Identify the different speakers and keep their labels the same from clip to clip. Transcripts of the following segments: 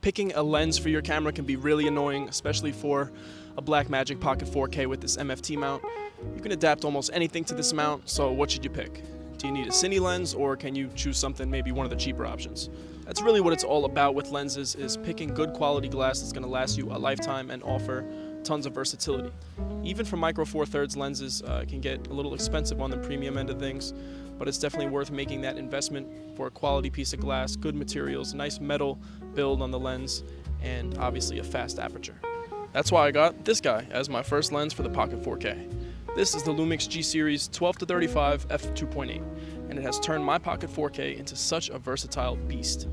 Speaker 1: Picking a lens for your camera can be really annoying, especially for a Blackmagic Pocket 4K with this MFT mount. You can adapt almost anything to this mount, so what should you pick? Do you need a cine lens, or can you choose something, maybe one of the cheaper options? That's really what it's all about with lenses, is picking good quality glass that's going to last you a lifetime and offer tons of versatility. Even for micro four thirds lenses, it can get a little expensive on the premium end of things, but it's definitely worth making that investment for a quality piece of glass, good materials, nice metal build on the lens, and obviously a fast aperture. That's why I got this guy as my first lens for the Pocket 4K. This is the Lumix G series 12-35 f2.8, and it has turned my Pocket 4K into such a versatile beast.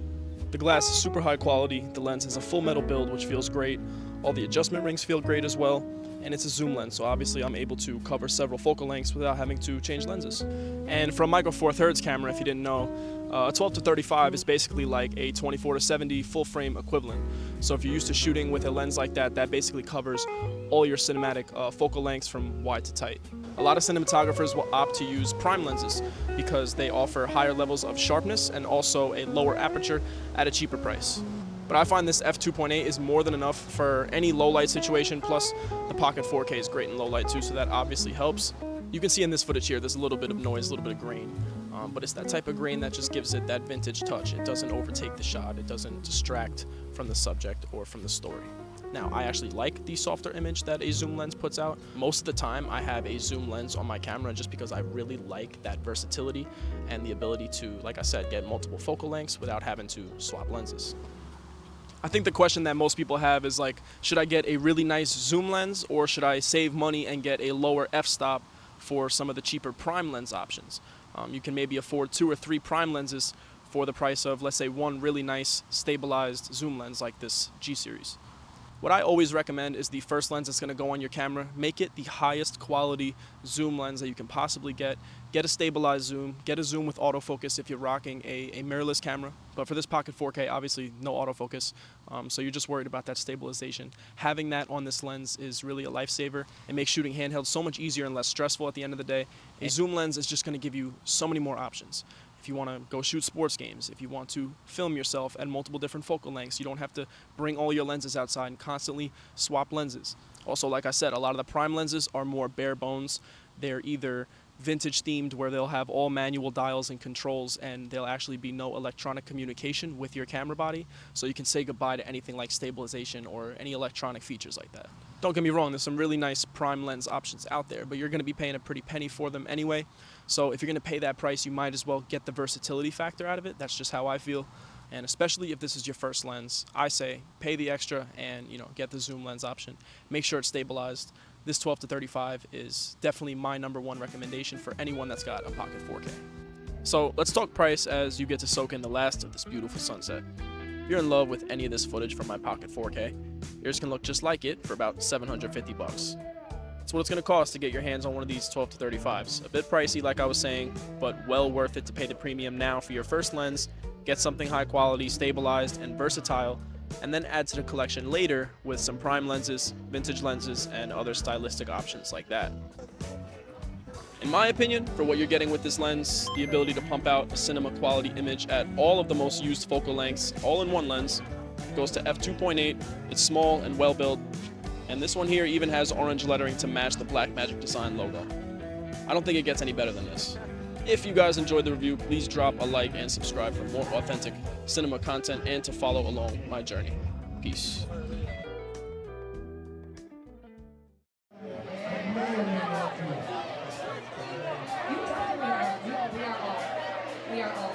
Speaker 1: The glass is super high quality, the lens has a full metal build which feels great, all the adjustment rings feel great as well, and it's a zoom lens, so obviously I'm able to cover several focal lengths without having to change lenses. And for a micro four thirds camera, if you didn't know, a 12-35 is basically like a 24-70 full frame equivalent. So if you're used to shooting with a lens like that, that basically covers all your cinematic focal lengths from wide to tight. A lot of cinematographers will opt to use prime lenses because they offer higher levels of sharpness and also a lower aperture at a cheaper price. But I find this f2.8 is more than enough for any low light situation, plus the Pocket 4K is great in low light too, so that obviously helps. You can see in this footage here, there's a little bit of noise, a little bit of grain, but it's that type of grain that just gives it that vintage touch. It doesn't overtake the shot, it doesn't distract from the subject or from the story. Now, I actually like the softer image that a zoom lens puts out. Most of the time, I have a zoom lens on my camera just because I really like that versatility and the ability to, like I said, get multiple focal lengths without having to swap lenses. I think the question that most people have is like, should I get a really nice zoom lens, or should I save money and get a lower f-stop for some of the cheaper prime lens options? You can maybe afford 2 or 3 prime lenses for the price of, let's say, one really nice stabilized zoom lens like this G series. What I always recommend is the first lens that's going to go on your camera. Make it the highest quality zoom lens that you can possibly get. Get a stabilized zoom, get a zoom with autofocus if you're rocking a mirrorless camera. But for this Pocket 4K, obviously no autofocus, so you're just worried about that stabilization. Having that on this lens is really a lifesaver. It makes shooting handheld so much easier and less stressful at the end of the day. A zoom lens is just going to give you so many more options. If you want to go shoot sports games, if you want to film yourself at multiple different focal lengths, you don't have to bring all your lenses outside and constantly swap lenses. Also, like I said, a lot of the prime lenses are more bare bones. They're either vintage themed, where they'll have all manual dials and controls, and there'll actually be no electronic communication with your camera body, so you can say goodbye to anything like stabilization or any electronic features like that. Don't get me wrong, there's some really nice prime lens options out there, but you're going to be paying a pretty penny for them anyway. So if you're going to pay that price, you might as well get the versatility factor out of it. That's just how I feel. And especially if this is your first lens, I say pay the extra and get the zoom lens option. Make sure it's stabilized. This 12-35 is definitely my #1 recommendation for anyone that's got a Pocket 4K. So let's talk price as you get to soak in the last of this beautiful sunset. If you're in love with any of this footage from my Pocket 4K, yours can look just like it for about $750 bucks. That's what it's going to cost to get your hands on one of these 12-35s. A bit pricey, like I was saying, but well worth it to pay the premium now for your first lens, get something high quality, stabilized, and versatile, and then add to the collection later with some prime lenses, vintage lenses, and other stylistic options like that. In my opinion, for what you're getting with this lens, the ability to pump out a cinema quality image at all of the most used focal lengths, all in one lens, goes to f2.8, it's small and well built, and this one here even has orange lettering to match the Blackmagic design logo. I don't think it gets any better than this. If you guys enjoyed the review, please drop a like and subscribe for more authentic cinema content and to follow along my journey. Peace.
Speaker 2: We are all